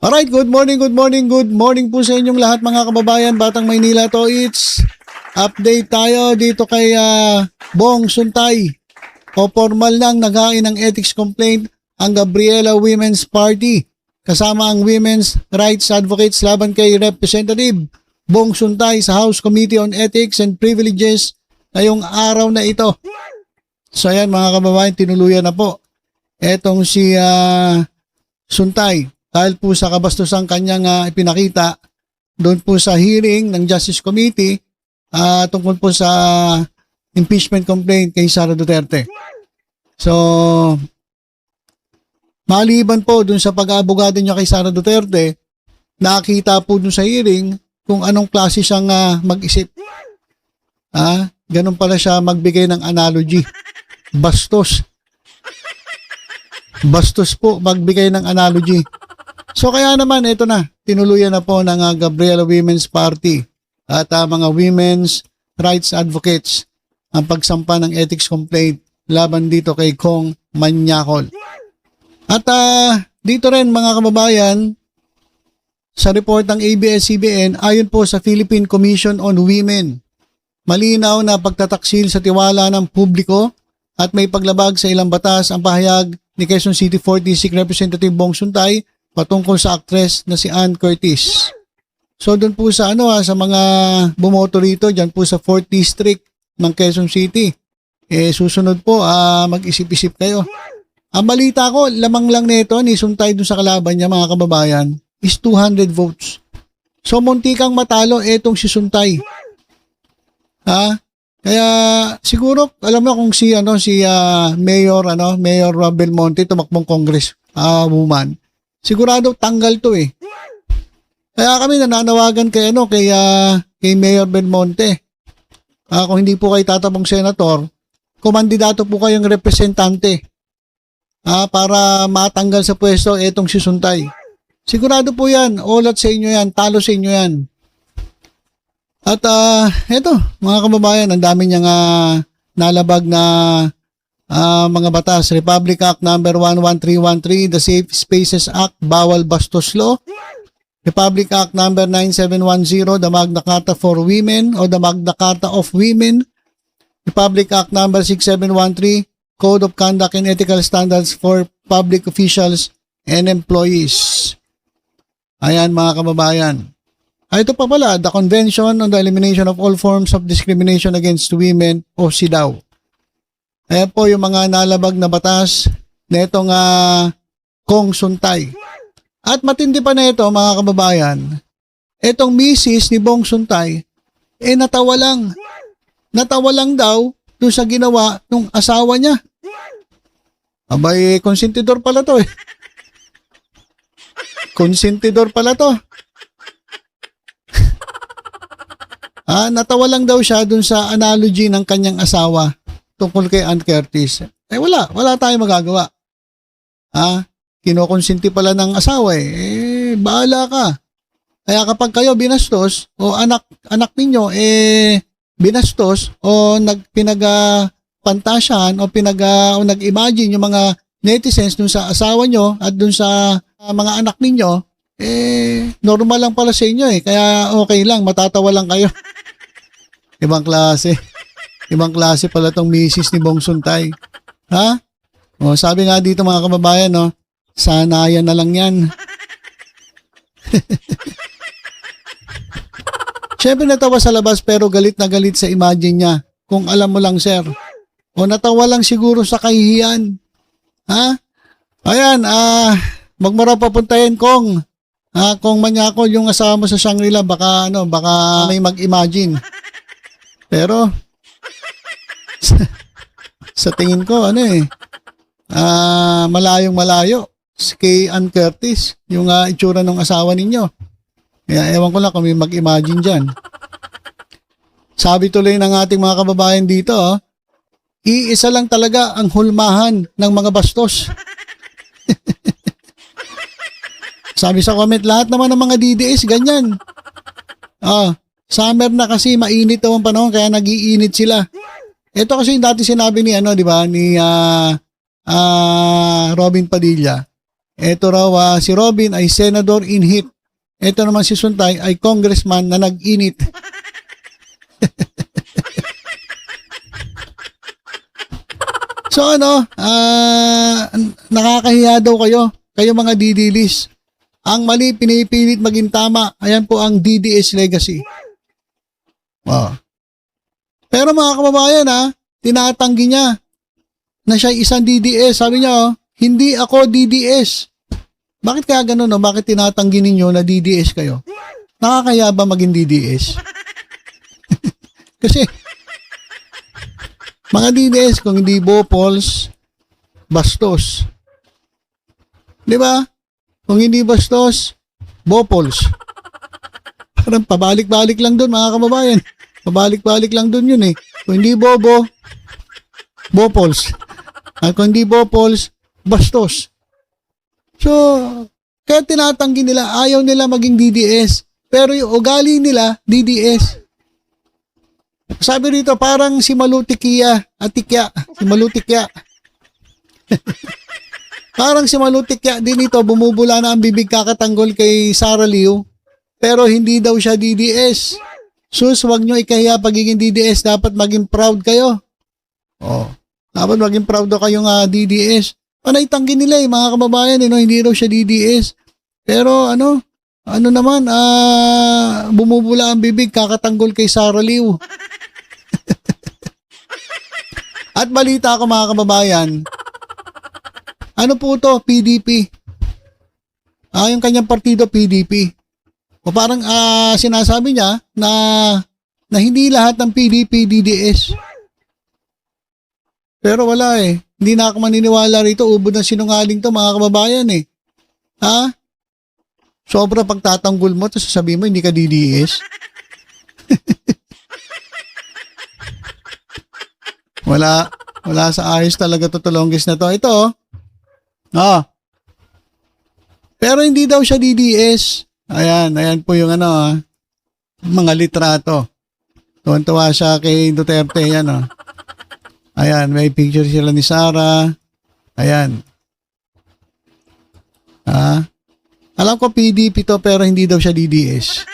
Alright, good morning po sa inyong lahat mga kababayan, Batang Maynila to. It's update tayo dito kay Bong Suntay. O formal nang naghain ng ethics complaint ang Gabriela Women's Party kasama ang Women's Rights Advocates laban kay Representative Bong Suntay sa House Committee on Ethics and Privileges ngayong araw na ito. So ayan mga kababayan, tinuluyan na po etong si Suntay. Dahil po sa kabastusang kanyang ipinakita doon po sa hearing ng Justice Committee tungkol po sa impeachment complaint kay Sara Duterte. So, maliban po doon sa pag-aabogado niya kay Sara Duterte, nakita po doon sa hearing kung anong klase siyang mag-isip. Ganun pala siya magbigay ng analogy. Bastos. Bastos po magbigay ng analogy. So kaya naman ito na, tinuluyan na po ng Gabriela Women's Party at mga women's rights advocates ang pagsampa ng ethics complaint laban dito kay Kong Manyakol. At dito rin mga kababayan, sa report ng ABS-CBN, ayon po sa Philippine Commission on Women, malinaw na pagtataksil sa tiwala ng publiko at may paglabag sa ilang batas ang pahayag ni Quezon City 4th District Representative Bong Suntay patungkol sa actress na si Ann Curtis. So doon po sa sa mga bumoto rito diyan po sa 4th District ng Quezon City. Susunod po mag-isip-isip kayo. Ang balita ko, lamang lang nito ni Suntay doon sa kalaban niya mga kababayan is 200 votes. So muntikang matalo etong si Suntay. Kaya siguro alam mo kung si Mayor Belmonte tumakbong Congress woman. Sigurado tanggal to eh. Kaya kami nananawagan kay Mayor Belmonte. Kung hindi po kayo tatabong senator, kumandidato po kayong representante. Para matanggal sa pwesto etong si Suntay. Sigurado po yan, olat sa inyo yan, talo sa inyo yan. At eto, mga kababayan, ang dami niyang nalabag na mga batas. Republic Act number 11313, the Safe Spaces Act, bawal bastos law. Republic Act number 9710, the Magna Carta for Women o the Magna Carta of Women. Republic Act number 6713, Code of Conduct and Ethical Standards for Public Officials and Employees. Ayan mga kababayan. Ito pa pala, the Convention on the Elimination of All Forms of Discrimination Against Women o CEDAW. Ayan po yung mga nalabag na batas na itong Kong Suntay. At matindi pa na ito mga kababayan, itong misis ni Bong Suntay, natawa lang. Natawa lang daw doon sa ginawa ng asawa niya. Abay, konsentidor pala to eh. Konsentidor pala to. Natawa lang daw siya dun sa analogy ng kanyang asawa tungkol kay Ann Curtis. Wala tayong magagawa. Kinokonsenti pala ng asawa bahala ka. Kaya kapag kayo binastos o anak ninyo binastos o pinagpantasyahan o nag-imagine yung mga netizens dun sa asawa nyo at dun sa mga anak ninyo, normal lang pala sa inyo kaya okay lang, matatawa lang kayo. Ibang klase pala tong misis ni Bong Suntay. Sabi nga dito mga kababayan, sanayan na lang yan. Siyempre natawa sa labas pero galit na galit sa imagine niya. Kung alam mo lang sir. O natawa lang siguro sa kahihiyan. Ayan, magmura papuntahin Kong. Kung Manyakol yung asawa mo sa Shangri-La, baka may mag-imagine. Pero sa tingin ko malayong malayo kay Ann Curtis yung itsura ng asawa ninyo. Kaya ewan ko lang kung may mag-imagine dyan. Sabi tuloy ng ating mga kababayan dito, iisa lang talaga ang hulmahan ng mga bastos. Sabi sa comment, lahat naman ng mga DDS ganyan. Summer na kasi mainit daw ang panahon kaya nag-iinit sila. Ito kasi yung dati sinabi ni di ba, ni Robin Padilla. Ito raw si Robin ay senador in heat. Ito naman si Suntay ay congressman na nag-init. So nakakahiya daw kayo mga didilis. Ang mali pinipilit maging tama. Ayan po ang DDS legacy. Wow. Pero mga kababayan tinatanggi niya na siya isang DDS. Sabi niya hindi ako DDS. Bakit kaya ganun Bakit tinatanggi ninyo na DDS kayo? Nakakaya ba maging DDS? Kasi mga DDS kung hindi Bopols, Bastos. Di ba? Kung hindi Bastos, Bopols. Parang pabalik-balik lang doon mga kababayan. Pabalik-balik lang doon yun Kung hindi Bobo, Bopols. At kung hindi Bopols, Bastos. So, kaya tinatanggi nila, ayaw nila maging DDS. Pero yung ugali nila, DDS. Sabi rito, parang si Malutikya, Atikya, si Malutikya. Parang si Malutikya din ito, bumubula na ang bibig kakatanggol kay Sara Liu. Pero hindi daw siya DDS. Sus, wag nyo ikahiya pagiging DDS, dapat maging proud kayo. Dapat maging proud daw kayong DDS. Naitanggi nila mga kababayan, hindi daw siya DDS. Pero naman, bumubula ang bibig, kakatanggol kay Sara Liu. At balita ko mga kababayan, ano po to? PDP. Yung kanyang partido, PDP. O parang sinasabi niya na hindi lahat ng PDP DDS. Pero wala Hindi na ako maniniwala rito. Ubod ng sinungaling to mga kababayan Sobra pagtatanggol mo tapos sasabihin mo hindi ka DDS. Wala sa ayos talaga to Tulonggis na to. Ito Pero hindi daw siya DDS. Ayan po yung mga litrato. Tuwan-tuwa siya kay Duterte Ayan, may picture sila ni Sara. Ayan. Alam ko PDP to pero hindi daw siya DDS.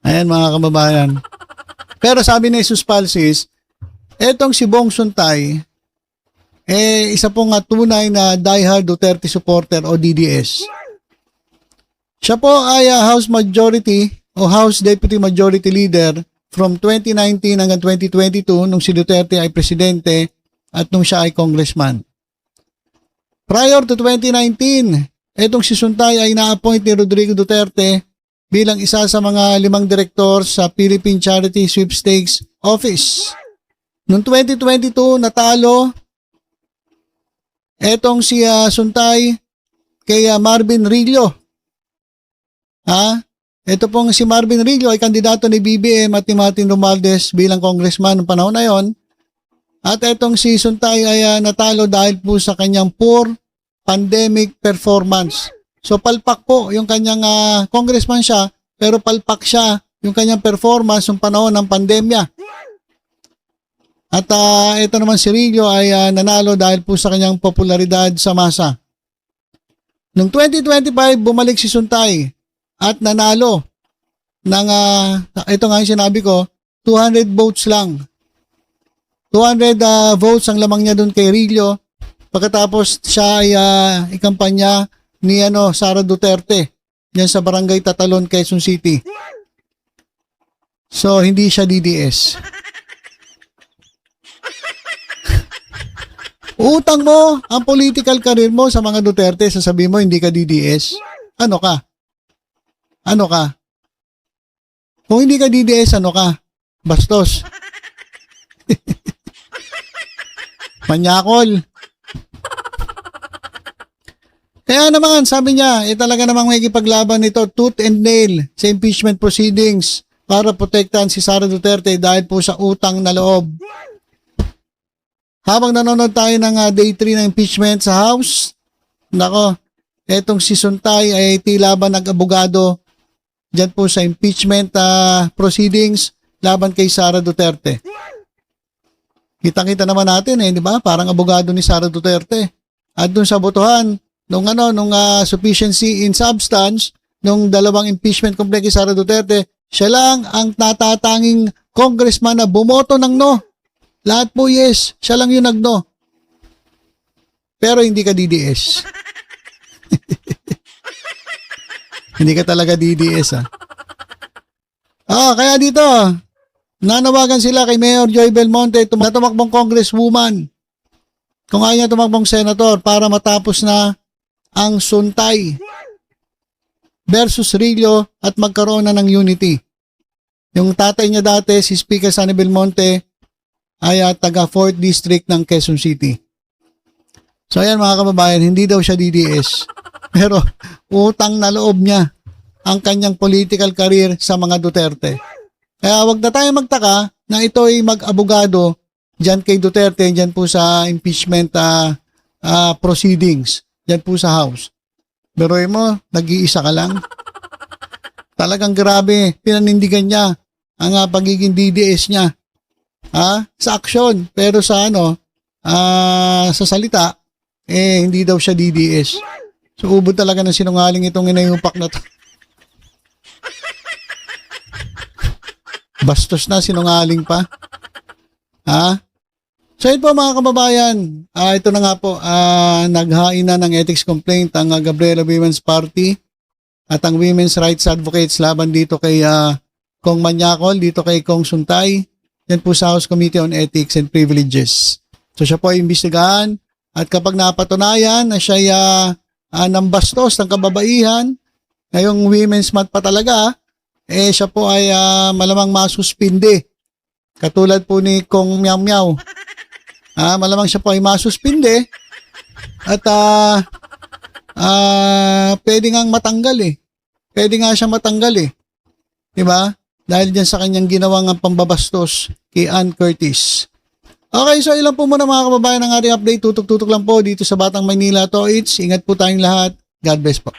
Ayan mga kababayan. Pero sabi ni Jesus Palsis, etong si Bong Suntay, isa pong tunay na diehard Duterte supporter o DDS. Siya po ay House Majority o House Deputy Majority Leader from 2019 hanggang 2022 nung si Duterte ay presidente at nung siya ay congressman. Prior to 2019, etong si Suntay ay na-appoint ni Rodrigo Duterte bilang isa sa mga 5 direktor sa Philippine Charity Sweepstakes Office. Noong 2022, natalo etong si Suntay kay Marvin Rillo. Ito pong si Marvin Rillo ay kandidato ni BBM at ni Martin Romualdez bilang congressman noong panahon na yon. At etong si Suntay ay natalo dahil po sa kanyang poor pandemic performance. So palpak po yung kanyang congressman siya, pero palpak siya yung kanyang performance noong panahon ng pandemya. At ito naman si Rillo ay nanalo dahil po sa kanyang popularidad sa masa. Noong 2025, bumalik si Suntay at nanalo ng, ito nga yung sinabi ko, 200 votes lang. 200 votes ang lamang niya doon kay Rillo. Pagkatapos siya ay ikampanya ni Sara Duterte yan sa Barangay Tatalon, Quezon City. So, hindi siya DDS. Utang mo ang political career mo sa mga Duterte, sasabihin mo hindi ka DDS. Ano ka? Ano ka? Kung hindi ka DDS, ano ka? Bastos. Manyakol. Kaya naman, sabi niya, talaga namang may ipaglaban nito, tooth and nail sa impeachment proceedings para protektahan si Sara Duterte dahil po sa utang na loob. Habang nanonood tayo ng day 3 ng impeachment sa House, nako, etong si Suntay ay tila ba nag-abogado dyan po sa impeachment proceedings laban kay Sara Duterte. Kitang-kita naman natin di ba? Parang abogado ni Sara Duterte. At dun sa botohan, nung sufficiency in substance, nung dalawang impeachment complaint kay Sara Duterte, siya lang ang natatanging congressman na bumoto ng no. Lahat po yes, siya lang yung nag-no. Pero hindi ka DDS. Hindi ka talaga DDS kaya dito, nanawagan sila kay Mayor Joy Belmonte na tumakbong congresswoman. Kung ayaw niya tumakbong senator para matapos na ang Suntay versus Rillo at magkaroon na ng unity. Yung tatay niya dati, si Speaker Sonny Belmonte, ay taga 4th District ng Quezon City. So ayan mga kababayan, hindi daw siya DDS. Pero utang na loob niya ang kanyang political career sa mga Duterte. Kaya wag na tayo magtaka na ito ay mag-abogado dyan kay Duterte, dyan po sa impeachment proceedings, dyan po sa House. Biruin mo, nag-iisa ka lang. Talagang grabe, pinanindigan niya ang pagiging DDS niya. Sa aksyon, pero sa sa salita, hindi daw siya DDS. So, ubod talaga ng sinungaling itong inayupak na to. Bastos na, sinungaling pa. So, ito po mga kababayan, ito na nga po, naghain na ng ethics complaint ang Gabriela Women's Party at ang Women's Rights Advocates laban dito kay Kong Manyakol, dito kay Kong Suntay, yan po sa House Committee on Ethics and Privileges. So, siya po ay imbestigahan at kapag napatunayan na siya ng bastos ng kababaihan, ngayong Women's Month pa talaga, siya po ay malamang masuspinde. Katulad po ni Kong Meow Meow. Malamang siya po ay masuspinde at pwede ngang matanggal Pwede nga siya matanggal Diba? Dahil dyan sa kanyang ginawang pambabastos kay Ann Curtis. Okay, so ilan po muna mga kababayan ng ating update. Tutok-tutok lang po dito sa Batang Maynila to. Ingat po tayong lahat. God bless po.